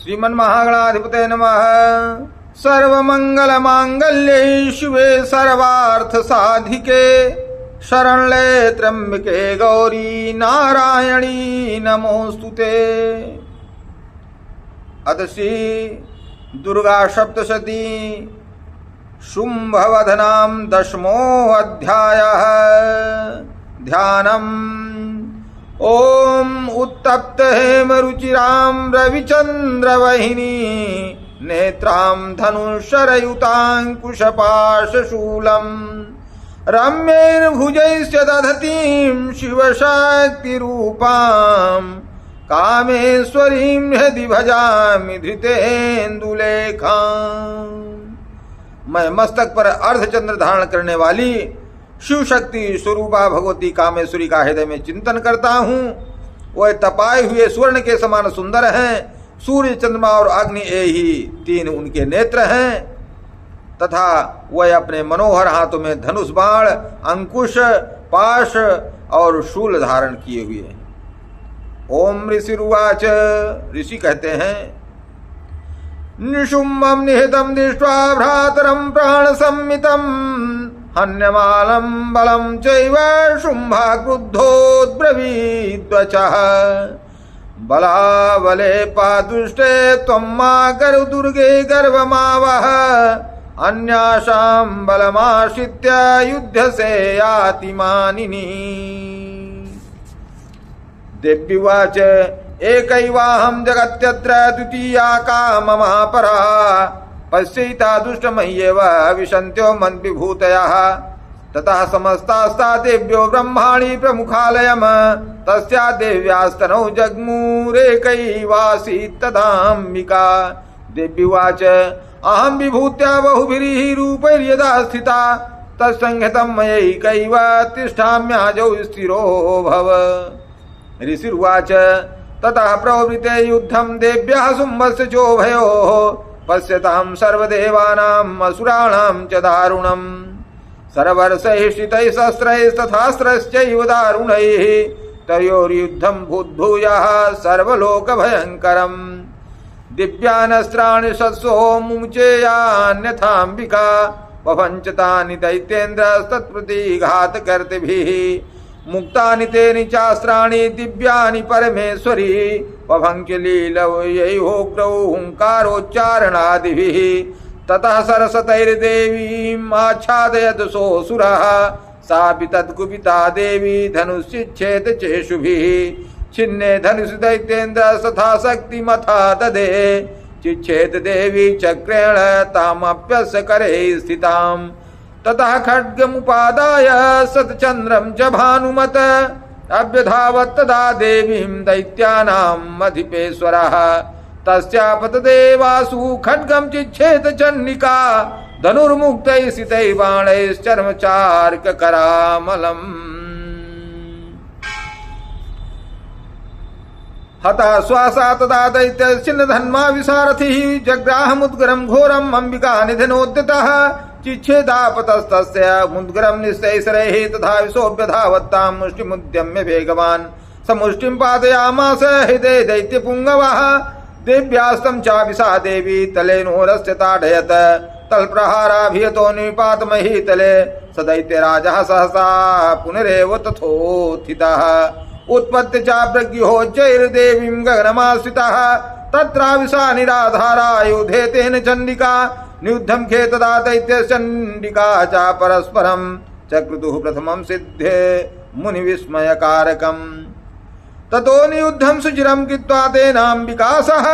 श्रीमन्महागणाधिपते नमः। सर्वमंगलमांगल्ये शिवे सर्वार्थसाधिके शरण्ये त्र्यंबके गौरी नारायणी नमोस्तुते। अथ श्री दुर्गा सप्तशती शुंभवधनां दशमोऽध्यायः। ध्यानम्। ओम उत्तप्त हेमरुचिरां रविचंद्रवहिनी नेत्रां धनुषरयुतांकुशपाशशूलम् रम्यैर्भुजैश्च दधतीं शिवशक्तिरूपां कामेश्वरीं हृदि भजामि धृतेन्दुलेखाम्। मैं मस्तक पर अर्धचंद्र धारण करने वाली शिव शक्ति स्वरूपा भगवती कामेश्वरी का हृदय में चिंतन करता हूँ। वह तपाए हुए स्वर्ण के समान सुंदर हैं। सूर्य, चंद्रमा और अग्नि ही तीन उनके नेत्र हैं तथा वह अपने मनोहर हाथों में धनुष, बाण, अंकुश, पाश और शूल धारण किए हुए हैं। ओम ऋषिरुवाच। ऋषि कहते हैं, निशुम्भं निहितं दृष्ट्वा भ्रातरं प्राण संमितं हन्यमानं बलं चैव शुम्भः क्रुद्धोऽब्रवीद्वचः बलाबले पादुष्टे त्वं मा करु दुर्गे गर्वमावह अन्यासां बलमाश्रित्य युध्यसे याति मानिनी। देव्युवाच। एकैवाहं जगत्यत्र द्वितीया का ममापरा पश्यैता दुष्टमह्येव विशन्त्यो मन्विभूतयः ततः समस्तास्ता देव्यो ब्रह्माणि प्रमुखालयम् तस्या देव्यास्तनौ जग्मुरेकैवासीत् तदाम्बिका। देव्युवाच। अहं विभूत्या बहुभिरीः रूपैर्यदा स्थिता तत्संहतं मयैकैव तिष्ठाम्याजौ स्थिरो भव। ऋषिरुवाच। ततः प्रवृते युद्धं देव्याः शुम्भस्य चोभयोः पश्यतां सर्वदेवानाम् असुराणां च दारुणम् सर्वर्षैः श्रितैः शस्त्रैस्तथास्त्रश्चैव दारुणैः तयोर्युद्धं भूद्भूयः सर्वलोकभयङ्करम् दिव्यानस्त्राणि शत्सो मुमुचेयान्यथाम्बिका वभञ्च तानि दैत्येन्द्रस्तत्प्रतिघातकर्तृभिः मुक्तानि तेनि चास्त्राणि दिव्यानि परमेश्वरी वभङ्क्यलीलयैहोग्रौ हुङ्कारोच्चारणादिभिः ततः सरस्वतैर्देवीम् आच्छादयत् सोऽसुरः सापि तत्कुपिता देवी धनुश्चिच्छेद चेषुभिः छिन्ने धनुषि दैत्येन्द्रस्तथा शक्तिमथा ददे चिच्छेद देवी चक्रेण तामप्यस्य करे स्थिताम् ततः खड्गमुपादाय सतचन्द्रं च भानुमत अभ्यधावत् तदा देवीं दैत्यानाम् अधिपेश्वरः तस्यापतदेवासु खड्गं चिच्छेद चण्डिका धनुर्मुक्तैः सितैः बाणैश्चर्मचार्ककरामलम् हता श्वासा तदा दैत्यश्चिन्नधन्मा विसारथिः जग्राहमुद्गरं घोरम् अम्बिका निधनोद्यतः चिच्छेदापतस्तस्य मुद्गरं निश्चैसरैः तथा विशोभ्यधावत्तां मुष्टिमुद्यम्य वेगवान् समुष्टिं पातयामास हृदये दैत्यपुङ्गवः देव्यास्तं चाभिसा देवी तलेनोरस्य ताडयत तल्प्रहाराभियतो निपातमही तले स दैत्यराजः सहसा पुनरेव तथोत्थितः उत्पत्ति चाप्रज्ञोच्चैर्देवीं गगनमाश्रितः तत्राविशा निराधारा युधे तेन चण्डिका नियुद्धं खे तदा दैत्यश्चण्डिका च परस्परं चक्रुतुः प्रथमं सिद्धे मुनिविस्मयकारकम् ततो नियुद्धं सुचिरं कृत्वा तेनाम्बिका सह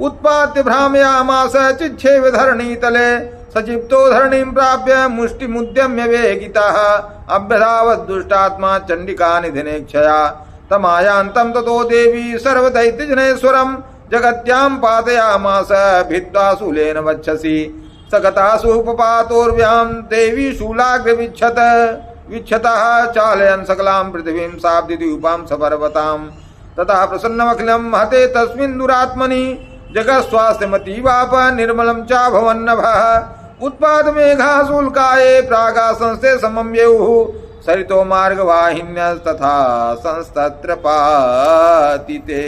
उत्पाद्य भ्रामयामास चिच्छेव धरणीतले सचिप्तो धरणीं प्राप्य मुष्टिमुद्यम्य वेगितः अभ्यधावत् दुष्टात्मा चण्डिका निधिनेक्षया तमायान्तं ततो देवी सर्वदैत्यजनेश्वरं जगत्यां पातयामास भित्त्वा शूलेन वक्षसि सकतासु उपपातोर्व्यां देवी शूलाग्रविच्छत विच्छतः चालयन् सकलां पृथिवीं साब्दिद्यूपां सपर्वतां ततः प्रसन्नमखिलं हते तस्मिन् दुरात्मनि जगत्स्वास्थ्यमतीवाप निर्मलं चाभवन्नभः उत्पादमेघाशुल्काये प्रागासंस्थे समम्येयुः सरितो मार्गवाहिन्यस्तथा संस्तत्र पातिते।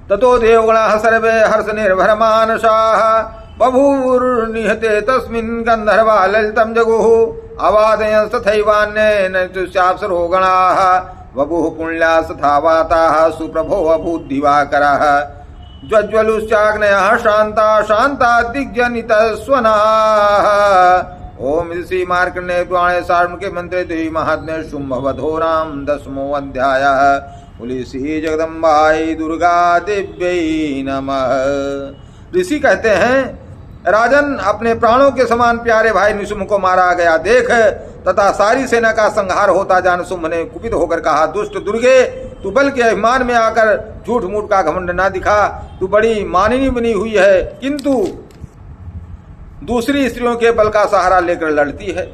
ततो देवगणाः सर्वे हर्ष निर्भर मानसाः बभूवुर्निहते तस्मिन् गन्धर्वा ललितं जगुः अवादयन् तथैवान्येन तुष्याप्सरो गणाः बभूः पुण्याः तथा वाताः सुप्रभो अभूत् दिवाकरः ज्वज्वलुश्चाग्नयः शान्ता शान्ता दिग्जनितस्वनाः। ओम श्री मार्कण्डेय पुराणे सार्वके मंत्रे देवी महात्म्य शुम्भवधो नाम 10वां अध्यायः। बोली श्री जगदम्बाई दुर्गा दिव्यै नमः। ऋषि कहते हैं, राजन, अपने प्राणों के समान प्यारे भाई निशुम्भ को मारा गया देख तथा सारी सेना का संहार होता जान शुम्भ ने कुपित होकर कहा, दुष्ट दुर्गे, तू बल के अभिमान में आकर झूठ मूठ का घमंड ना दिखा। तू बड़ी मानिनी बनी हुई है, किंतु दूसरी स्त्रियों के बल का सहारा लेकर लड़ती है।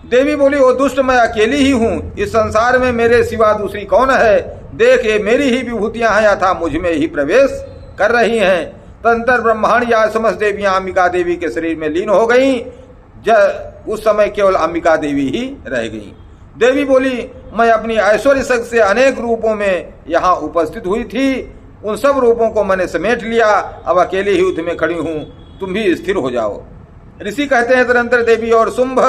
देवी बोली, ओ दुष्ट, मैं अकेली ही हूँ, इस संसार में मेरे सिवा दूसरी कौन है? देख, ये मेरी ही विभूतियां हैं अथा मुझ में ही प्रवेश कर रही हैं। तदंतर ब्रह्मांड या समस्त देवियां अंबिका देवी के शरीर में लीन हो गईं। उस समय केवल अंबिका देवी ही रह गईं। देवी बोली, मैं अपनी ऐश्वर्य शक्ति से अनेक रूपों में यहाँ उपस्थित हुई थी, उन सब रूपों को मैंने समेट लिया, अब अकेले ही युद्ध में खड़ी हूँ, तुम भी स्थिर हो जाओ। ऋषि कहते हैं, तदनंतर देवी और शुंभ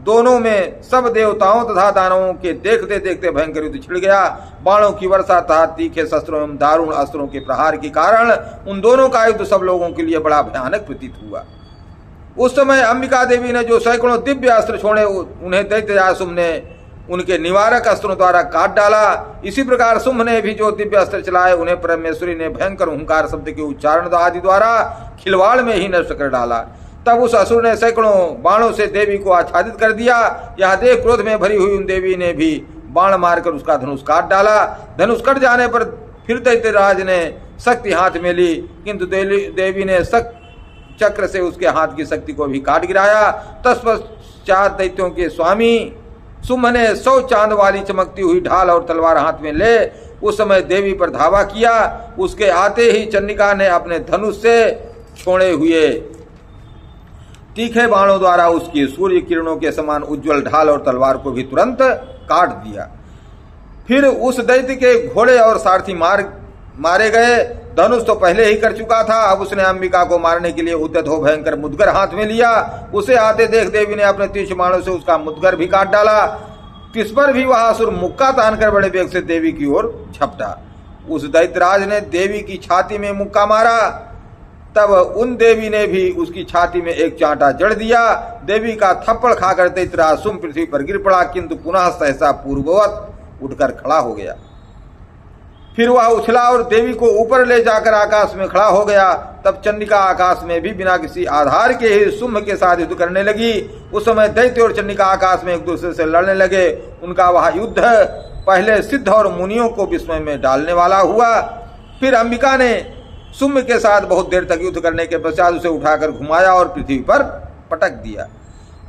दोनों में सब देवताओं तथा दानवों के देखते देखते भयंकर युद्ध छिड़ गया। बाणों की वर्षा तथा तीखे शस्त्रों एवं दारुण अस्त्रों के प्रहार के कारण उन दोनों का युद्ध सब लोगों के लिए बड़ा भयानक प्रतीत हुआ। उस समय अंबिका देवी ने जो सैकड़ों दिव्य अस्त्र छोड़े, उन्हें दैत्य शुंभ ने उनके निवारक अस्त्रों द्वारा काट डाला। इसी प्रकार शुंभ ने भी जो दिव्य अस्त्र चलाए, उन्हें परमेश्वरी ने भयंकर हुंकार शब्द के उच्चारण आदि द्वारा खिलवाड़ में ही नष्ट कर डाला। तब उस असुर ने सैकड़ों बाणों से देवी को आच्छादित कर दिया। यह देख क्रोध में भरी हुई उन देवी ने भी बाण मारकर उसका धनुष काट डाला। धनुष कट जाने पर फिर दैत्यराज ने शक्ति हाथ में ली, किंतु देवी ने चक्र से उसके हाथ की शक्ति को भी काट गिराया। तत्पश्चात दैत्यों के स्वामी शुंभ ने 100 चांद वाली चमकती हुई ढाल और तलवार हाथ में ले उस समय देवी पर धावा किया। उसके आते ही चंडिका ने अपने धनुष से छोड़े हुए तीखे बाणों द्वारा उसकी सूर्य किरणों के समान उज्जवल ढाल और तलवार को भी तुरंत काट दिया। फिर उस दैत्य के घोड़े और सारथी मारे गए। धनुष तो पहले ही कर चुका था, अब उसने अंबिका को मारने के लिए उद्यत हो भयंकर मुदगर हाथ में लिया। उसे आते देख देवी ने अपने तीक्ष्ण बाणों से उसका मुदगर भी काट डाला। तिस पर भी वह असुर मुक्का तानकर बड़े वेग से देवी की ओर झपटा। उस दैत्यराज ने देवी की छाती में मुक्का मारा, तब उन देवी ने भी उसकी छाती में एक चांटा जड़ दिया। देवी का थप्पड़ खाकर दैत्यराज शुंभ पृथ्वी पर गिर पड़ा, किंतु पुनः सहसा पूर्ववत उठकर खड़ा हो गया। फिर वह उछला और देवी को ऊपर ले जाकर आकाश में खड़ा हो गया। तब चंडिका आकाश में भी बिना किसी आधार के ही शुंभ के साथ युद्ध करने लगी। उस समय दैत्य और चंडिका आकाश में एक दूसरे से लड़ने लगे। उनका वह युद्ध पहले सिद्ध और मुनियों को विस्मय में डालने वाला हुआ। फिर अंबिका ने शुंभ के साथ बहुत देर तक युद्ध करने के पश्चात उसे उठाकर घुमाया और पृथ्वी पर पटक दिया।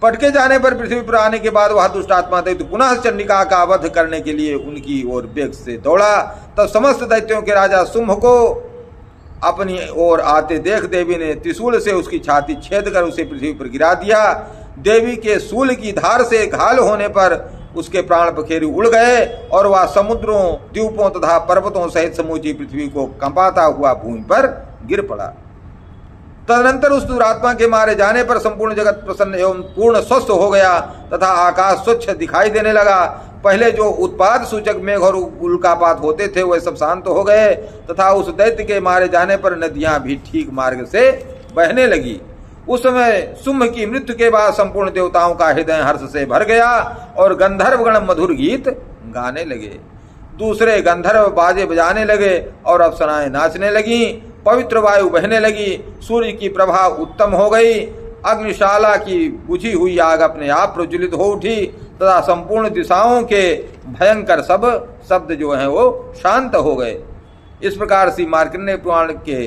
पटके जाने पर पृथ्वी पर आने के बाद वह दुष्ट आत्मा दैत्य पुनः चंडिका का वध करने के लिए उनकी ओर वेग से दौड़ा। तब समस्त दैत्यों के राजा शुंभ को अपनी ओर आते देख देवी ने त्रिशूल से उसकी छाती छेद कर उसे पृथ्वी पर गिरा दिया। देवी के शूल की धार से घायल होने पर उसके प्राण पखेरु उड़ गए और वह समुद्रों, द्वीपों तथा पर्वतों सहित समूची पृथ्वी को कंपाता हुआ भूमि पर गिर पड़ा। तदनंतर उस दुरात्मा के मारे जाने पर संपूर्ण जगत प्रसन्न एवं पूर्ण स्वस्थ हो गया तथा आकाश स्वच्छ दिखाई देने लगा। पहले जो उत्पाद सूचक मेघ और उल्कापात होते थे वे सब शांत हो गए तथा उस दैत्य के मारे जाने पर नदियां भी ठीक मार्ग से बहने लगी। उस समय शुंभ की मृत्यु के बाद संपूर्ण देवताओं का हृदय हर्ष से भर गया और गंधर्वगण मधुर गीत गाने लगे। दूसरे गंधर्व बाजे बजाने लगे और अप्सराएं नाचने लगी। पवित्र वायु बहने लगी। सूर्य की प्रभा उत्तम हो गई। अग्निशाला की बुझी हुई आग अपने आप प्रज्वलित हो उठी तथा संपूर्ण दिशाओं के भयंकर सब शब्द जो हैं वो शांत हो गए। इस प्रकार से मार्कंडेय पुराण के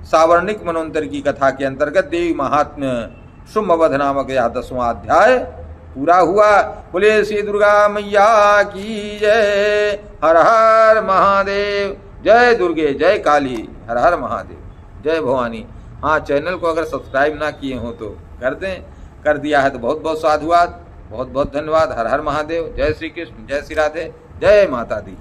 सावर्णिक मनोन्तर की कथा के अंतर्गत देवी महात्म्य शुंभवध नामक यह 10वां अध्याय पूरा हुआ। बोले श्री दुर्गा मैया की जय। हर हर महादेव। जय दुर्गे, जय काली, हर हर महादेव, जय भवानी। हाँ, चैनल को अगर सब्सक्राइब ना किए हो तो कर दें, कर दिया है तो बहुत बहुत साधुवाद, बहुत बहुत धन्यवाद। हर हर महादेव। जय श्री कृष्ण, जय श्री राधे, जय माता दी।